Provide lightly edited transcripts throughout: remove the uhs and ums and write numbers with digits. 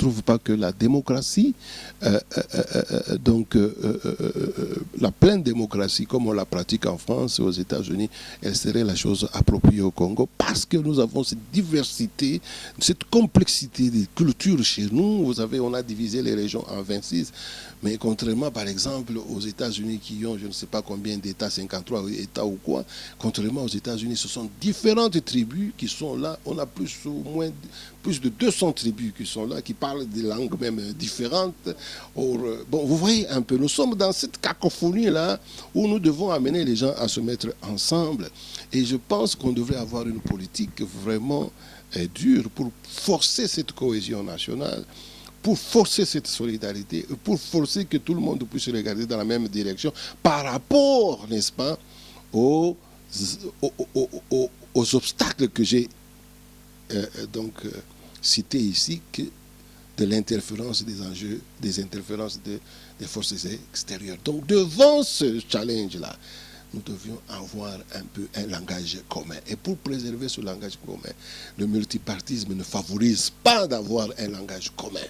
trouve pas que la démocratie, la pleine démocratie, comme on la pratique en France et aux États-Unis, elle serait la chose appropriée au Congo, parce que nous avons cette diversité, cette complexité des cultures chez nous. Vous savez, on a divisé les régions en 26, mais contrairement, par exemple, aux États-Unis qui ont, je ne sais pas combien d'États, 53 États ou quoi, contrairement aux États-Unis, ce sont différentes tribus qui sont là. On a plus de 200 tribus qui sont là, qui parlent des langues même différentes. Or, bon, vous voyez un peu, nous sommes dans cette cacophonie-là où nous devons amener les gens à se mettre ensemble. Et je pense qu'on devrait avoir une politique vraiment dure pour forcer cette cohésion nationale, pour forcer cette solidarité, pour forcer que tout le monde puisse regarder dans la même direction par rapport, n'est-ce pas, aux obstacles que j'ai cités ici, que de l'interférence des enjeux, des interférences des forces extérieures. Donc devant ce challenge-là, nous devions avoir un peu un langage commun. Et pour préserver ce langage commun, le multipartisme ne favorise pas d'avoir un langage commun.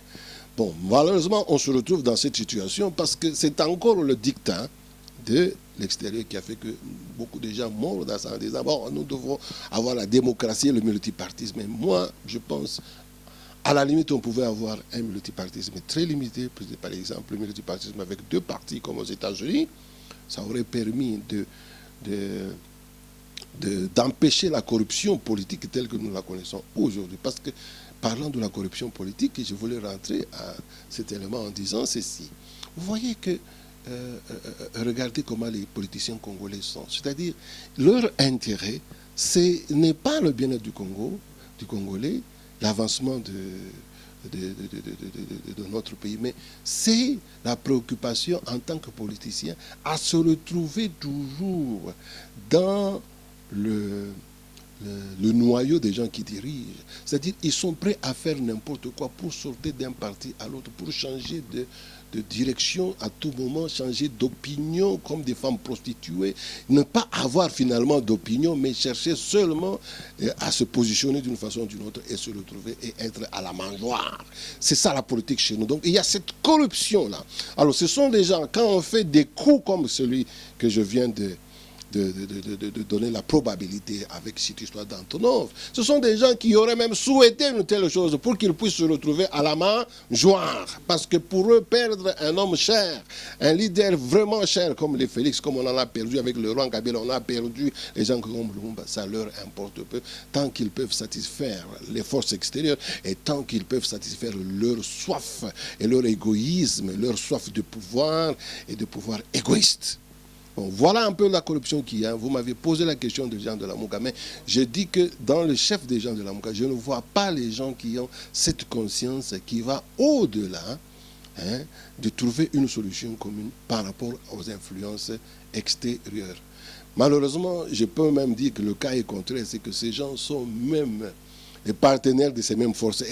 Bon, malheureusement, on se retrouve dans cette situation parce que c'est encore le dictat de l'extérieur qui a fait que beaucoup de gens meurent dans ça en disant, bon, nous devons avoir la démocratie et le multipartisme. Mais moi, je pense, à la limite, on pouvait avoir un multipartisme très limité. Par exemple, le multipartisme avec 2 partis comme aux États-Unis, ça aurait permis d'empêcher la corruption politique telle que nous la connaissons aujourd'hui. Parce que, parlant de la corruption politique, je voulais rentrer à cet élément en disant ceci. Vous voyez que, regardez comment les politiciens congolais sont. C'est-à-dire, leur intérêt, ce n'est pas le bien-être du Congo, du Congolais, l'avancement de notre pays, mais c'est la préoccupation en tant que politicien à se retrouver toujours dans le noyau des gens qui dirigent. C'est-à-dire qu'ils sont prêts à faire n'importe quoi pour sortir d'un parti à l'autre, pour changer de direction à tout moment, changer d'opinion comme des femmes prostituées, ne pas avoir finalement d'opinion, mais chercher seulement à se positionner d'une façon ou d'une autre et se retrouver et être à la mangeoire. C'est ça la politique chez nous. Donc il y a cette corruption-là. Alors ce sont des gens, quand on fait des coups comme celui que je viens de donner la probabilité avec cette histoire d'Antonov. Ce sont des gens qui auraient même souhaité une telle chose pour qu'ils puissent se retrouver à la mangeoire. Parce que pour eux, perdre un homme cher, un leader vraiment cher comme les Félix, comme on en a perdu avec le roi Kabila, on a perdu les gens comme Lumumba, ça leur importe peu, tant qu'ils peuvent satisfaire les forces extérieures et tant qu'ils peuvent satisfaire leur soif et leur égoïsme, leur soif de pouvoir et de pouvoir égoïste. Bon, voilà un peu la corruption qu'il y a. Vous m'avez posé la question des gens de la Mouka, mais je dis que dans le chef des gens de la Mouka, je ne vois pas les gens qui ont cette conscience qui va au-delà de trouver une solution commune par rapport aux influences extérieures. Malheureusement, je peux même dire que le cas est contraire, c'est que ces gens sont même les partenaires de ces mêmes forces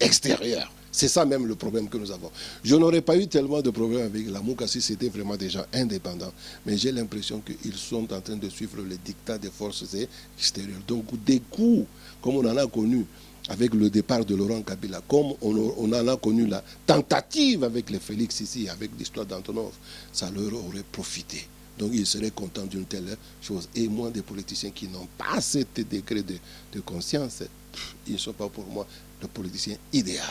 extérieures. C'est ça même le problème que nous avons. Je n'aurais pas eu tellement de problèmes avec la Mouka si c'était vraiment des gens indépendants. Mais j'ai l'impression qu'ils sont en train de suivre les dictats des forces extérieures. Donc des coups, comme on en a connu avec le départ de Laurent Kabila, comme on en a connu la tentative avec les Félix ici, avec l'histoire d'Antonov, ça leur aurait profité. Donc ils seraient contents d'une telle chose. Et moi, des politiciens qui n'ont pas ce degré de conscience, ils ne sont pas pour moi le politicien idéal.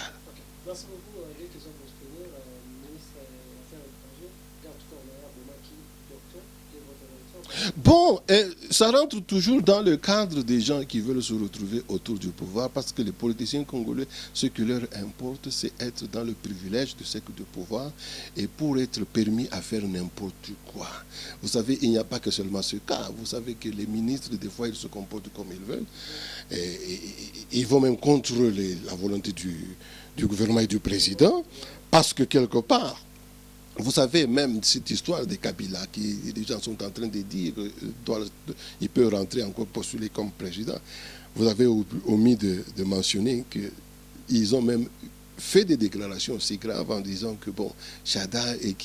Merci beaucoup, Eric Zongo-Spénier, ministre des Affaires étrangères, garde-corps honorable Maki, docteur, de votre élection. Bon, ça rentre toujours dans le cadre des gens qui veulent se retrouver autour du pouvoir, parce que les politiciens congolais, ce qui leur importe, c'est être dans le privilège de ce de pouvoir et pour être permis à faire n'importe quoi. Vous savez, il n'y a pas que seulement ce cas. Vous savez que les ministres, des fois, ils se comportent comme ils veulent. Et ils vont même contre la volonté du gouvernement et du président, parce que quelque part, vous savez, même cette histoire de Kabila, les gens sont en train de dire qu'il peut rentrer encore postuler comme président. Vous avez omis de mentionner qu'ils ont même fait des déclarations aussi graves en disant que bon, Chada et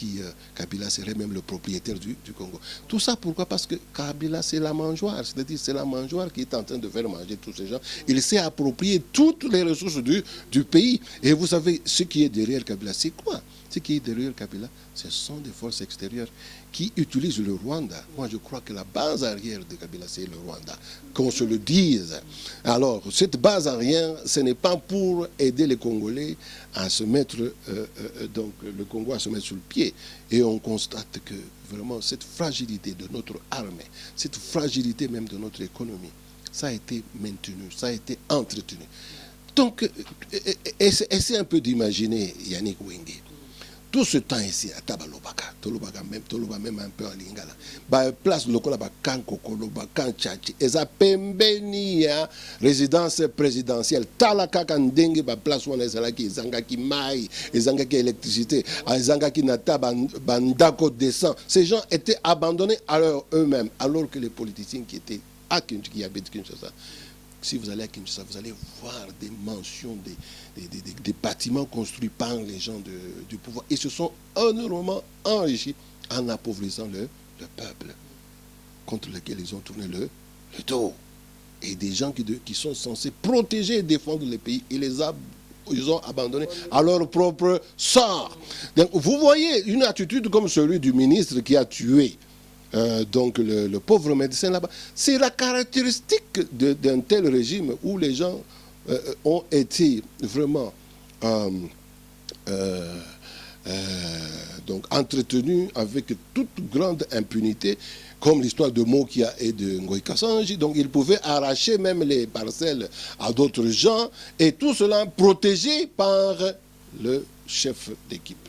Kabila serait même le propriétaire du Congo. Tout ça pourquoi? Parce que Kabila c'est la mangeoire, c'est-à-dire c'est la mangeoire qui est en train de faire manger tous ces gens. Il s'est approprié toutes les ressources du pays. Et vous savez, ce qui est derrière Kabila, c'est quoi? Ce qui est derrière Kabila, ce sont des forces extérieures qui utilisent le Rwanda. Moi, je crois que la base arrière de Kabila, c'est le Rwanda. Qu'on se le dise. Alors, cette base arrière, ce n'est pas pour aider les Congolais à se mettre, donc le Congo à se mettre sur le pied. Et on constate que vraiment cette fragilité de notre armée, cette fragilité même de notre économie, ça a été maintenu, ça a été entretenu. Donc, essayez un peu d'imaginer Yannick Wenge. Tout ce temps ici, à Tabalobaka, Toloba même un peu en Lingala, place lokola Kanko Koloba, Kanchachi, et ça pembeni résidence présidentielle, Talaka Kandenge, place où on est là qui Zangaki Mai, Zangaki électricité, Zangaki Nata, Bandako descend. Ces gens étaient abandonnés à eux-mêmes, alors que les politiciens qui étaient à Kinshasa, qui habitent Kinshasa, si vous allez à Kinshasa, vous allez voir des mentions, des bâtiments construits par les gens du pouvoir. Ils se sont énormément enrichis en appauvrissant le peuple contre lequel ils ont tourné le dos. Et des gens qui sont censés protéger et défendre le pays, ils ont abandonné à leur propre sort. Donc, vous voyez une attitude comme celui du ministre qui a tué donc le pauvre médecin là-bas. C'est la caractéristique d'un tel régime où les gens ont été vraiment donc entretenus avec toute grande impunité, comme l'histoire de Mokia et de Ngoï Kassanji. Donc ils pouvaient arracher même les parcelles à d'autres gens, et tout cela protégé par le chef d'équipe.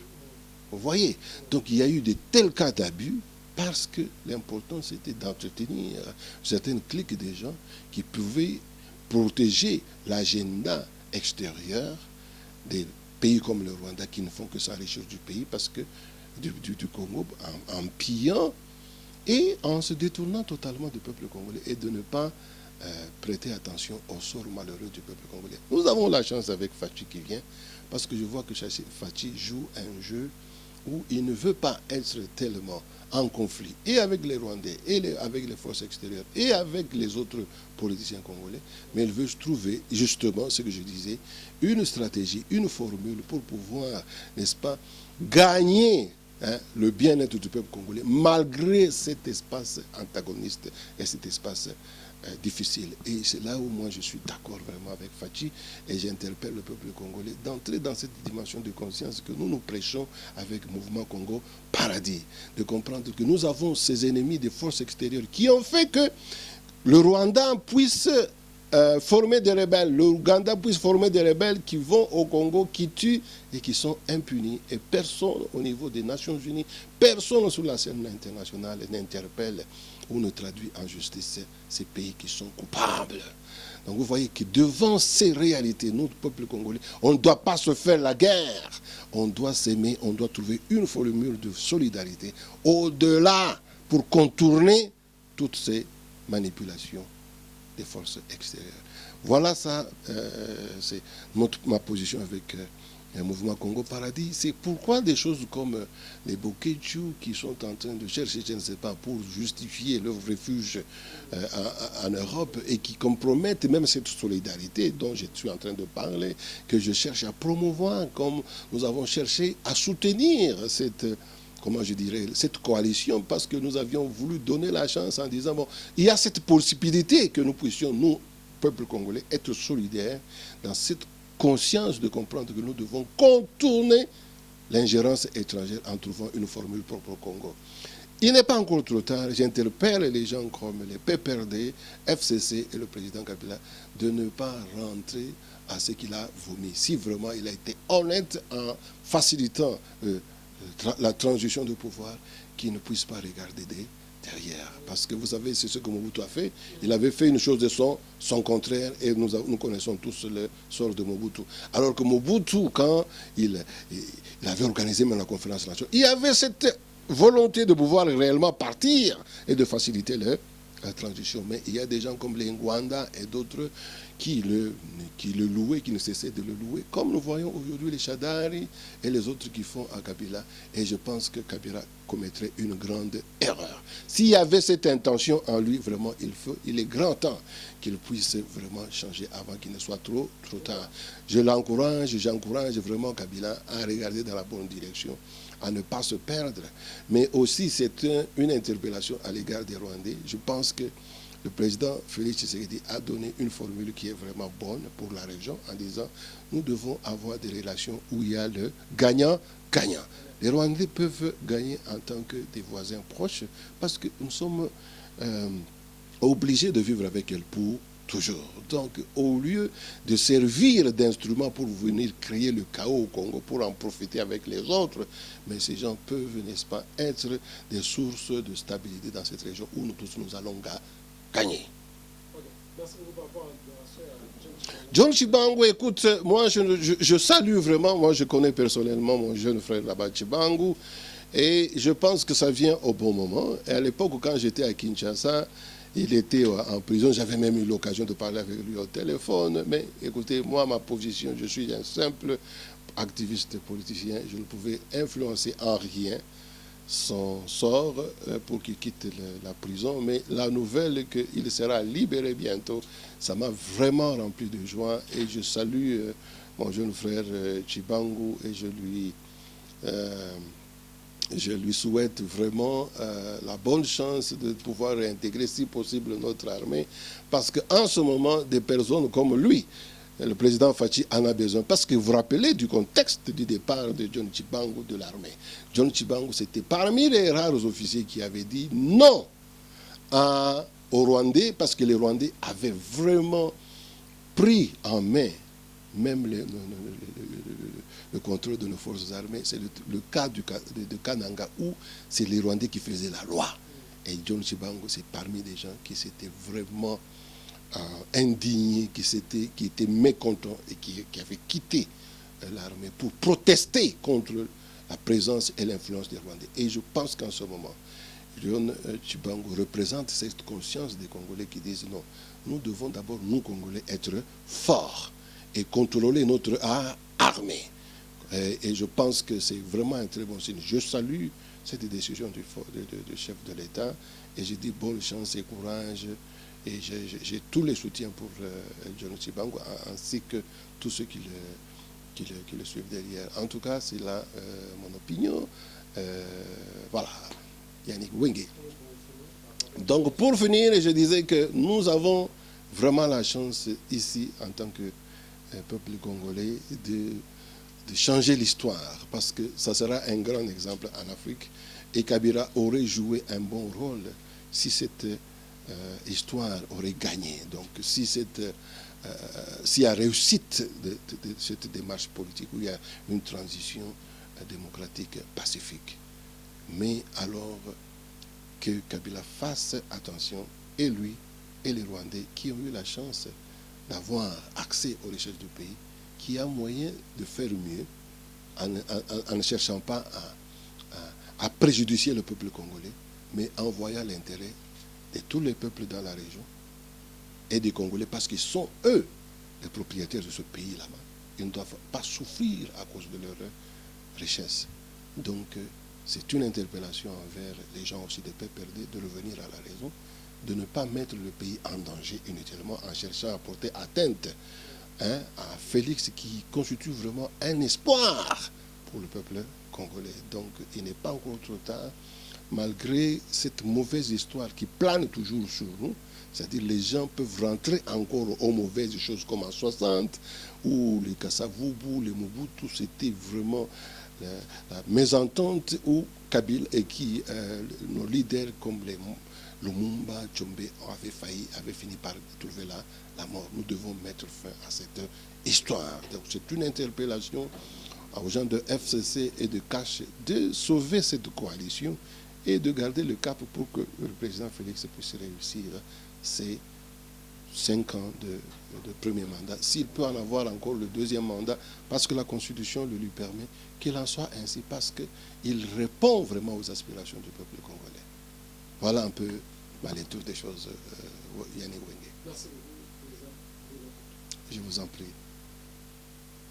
Vous voyez, donc il y a eu de tels cas d'abus, parce que l'important c'était d'entretenir certaines cliques des gens qui pouvaient protéger l'agenda extérieur des pays comme le Rwanda, qui ne font que s'enrichir du pays, parce que du Congo, en pillant et en se détournant totalement du peuple congolais, et de ne pas prêter attention au sort malheureux du peuple congolais. Nous avons la chance avec Fachi qui vient, parce que je vois que Fachi joue un jeu où il ne veut pas être tellement en conflit, et avec les Rwandais, et avec les forces extérieures, et avec les autres politiciens congolais, mais il veut trouver, justement, ce que je disais, une stratégie, une formule pour pouvoir, n'est-ce pas, gagner le bien-être du peuple congolais, malgré cet espace antagoniste et cet espace difficile. Et c'est là où moi je suis d'accord vraiment avec Fachi, et j'interpelle le peuple congolais d'entrer dans cette dimension de conscience que nous prêchons avec le mouvement Congo Paradis, de comprendre que nous avons ces ennemis des forces extérieures qui ont fait que le Rwanda puisse former des rebelles, le Ouganda puisse former des rebelles qui vont au Congo, qui tuent et qui sont impunis. Et personne au niveau des Nations Unies, personne sur la scène internationale n'interpelle ou ne traduit en justice ces pays qui sont coupables. Donc vous voyez que devant ces réalités, notre peuple congolais, on ne doit pas se faire la guerre. On doit s'aimer, on doit trouver une formule de solidarité au-delà pour contourner toutes ces manipulations des forces extérieures. Voilà ça, c'est ma position avec le mouvement Congo Paradis. C'est pourquoi des choses comme les Boketchu qui sont en train de chercher, je ne sais pas, pour justifier leur refuge en Europe, et qui compromettent même cette solidarité dont je suis en train de parler, que je cherche à promouvoir, comme nous avons cherché à soutenir cette... comment je dirais, cette coalition, parce que nous avions voulu donner la chance en disant, bon, il y a cette possibilité que nous puissions, nous, peuple congolais, être solidaires dans cette conscience de comprendre que nous devons contourner l'ingérence étrangère en trouvant une formule propre au Congo. Il n'est pas encore trop tard. J'interpelle les gens comme les PPRD, FCC et le président Kabila de ne pas rentrer à ce qu'il a vomi. Si vraiment il a été honnête en facilitant la transition de pouvoir, qui ne puisse pas regarder derrière. Parce que vous savez, c'est ce que Mobutu a fait. Il avait fait une chose de son contraire, et nous connaissons tous le sort de Mobutu. Alors que Mobutu, quand il avait organisé même la conférence nationale, il y avait cette volonté de pouvoir réellement partir et de faciliter la transition. Mais il y a des gens comme les Ngwanda et d'autres qui le louait, qui ne cessait de le louer, comme nous voyons aujourd'hui les Chadari et les autres qui font à Kabila. Et je pense que Kabila commettrait une grande erreur. S'il y avait cette intention en lui, vraiment, il est grand temps qu'il puisse vraiment changer avant qu'il ne soit trop tard. J'encourage vraiment Kabila à regarder dans la bonne direction, à ne pas se perdre. Mais aussi, c'est une interpellation à l'égard des Rwandais. Je pense que le président Félix Tshisekedi a donné une formule qui est vraiment bonne pour la région en disant nous devons avoir des relations où il y a le gagnant-gagnant. Les Rwandais peuvent gagner en tant que des voisins proches parce que nous sommes obligés de vivre avec elles pour toujours. Donc, au lieu de servir d'instrument pour venir créer le chaos au Congo, pour en profiter avec les autres, mais ces gens peuvent, n'est-ce pas, être des sources de stabilité dans cette région où nous tous nous allons gagner. Merci beaucoup par rapport à John Chibangu, écoute, moi je salue vraiment, moi je connais personnellement mon jeune frère là-bas, Chibangu, et je pense que ça vient au bon moment. Et à l'époque, quand j'étais à Kinshasa, il était en prison, j'avais même eu l'occasion de parler avec lui au téléphone, mais écoutez, moi ma position, je suis un simple activiste politicien, je ne pouvais influencer en rien son sort pour qu'il quitte la prison, mais la nouvelle qu'il sera libéré bientôt, ça m'a vraiment rempli de joie et je salue mon jeune frère Chibangu et je lui souhaite vraiment la bonne chance de pouvoir réintégrer si possible notre armée, parce qu'en ce moment, des personnes comme lui, le président Fachi en a besoin. Parce que vous vous rappelez du contexte du départ de John Chibangu de l'armée. John Chibangu, c'était parmi les rares officiers qui avaient dit non aux Rwandais, parce que les Rwandais avaient vraiment pris en main même le contrôle de nos forces armées. C'est le cas de Kananga, où c'est les Rwandais qui faisaient la loi. Et John Chibangu, c'est parmi des gens qui s'étaient vraiment indignés, qui étaient mécontents et qui avaient quitté l'armée pour protester contre la présence et l'influence des Rwandais. Et je pense qu'en ce moment, John Chibangu représente cette conscience des Congolais qui disent non, nous devons d'abord, nous Congolais, être forts et contrôler notre armée. Et je pense que c'est vraiment un très bon signe. Je salue cette décision du chef de l'État et je dis bonne chance et courage. Et j'ai tous les soutiens pour John Chibangu, ainsi que tous ceux qui le suivent derrière. En tout cas, c'est là mon opinion. Voilà, Yannick Wenge. Donc, pour finir, je disais que nous avons vraiment la chance ici, en tant que peuple congolais, de changer l'histoire, parce que ça sera un grand exemple en Afrique. Et Kabila aurait joué un bon rôle si cette histoire aurait gagné. Donc, si y a réussite de cette démarche politique, où il y a une transition démocratique pacifique. Mais alors que Kabila fasse attention, et lui et les Rwandais qui ont eu la chance d'avoir accès aux richesses du pays, qui a moyen de faire mieux en ne cherchant pas à préjudicer le peuple congolais, mais en voyant l'intérêt de tous les peuples dans la région et des Congolais, parce qu'ils sont eux les propriétaires de ce pays là-bas. Ils ne doivent pas souffrir à cause de leur richesse. Donc, c'est une interpellation envers les gens aussi des peuples perdus de revenir à la raison, de ne pas mettre le pays en danger inutilement en cherchant à porter atteinte à Félix, qui constitue vraiment un espoir pour le peuple congolais. Donc, il n'est pas encore trop tard, malgré cette mauvaise histoire qui plane toujours sur nous. C'est-à-dire les gens peuvent rentrer encore aux mauvaises choses comme en 60, où les Kassavubu, les Mobutu, c'était vraiment la mésentente, où Kabila et nos leaders comme les Lumumba, Tchombe avaient fini par trouver la mort. Nous devons mettre fin à cette histoire. Donc c'est une interpellation aux gens de FCC et de Cash de sauver cette coalition et de garder le cap pour que le président Félix puisse réussir ses 5 ans de premier mandat. S'il peut en avoir encore le deuxième mandat, parce que la Constitution le lui permet, qu'il en soit ainsi, parce qu'il répond vraiment aux aspirations du peuple congolais. Voilà un peu ma lecture des choses, Yannick Wenge. Merci beaucoup, président. Je vous en prie.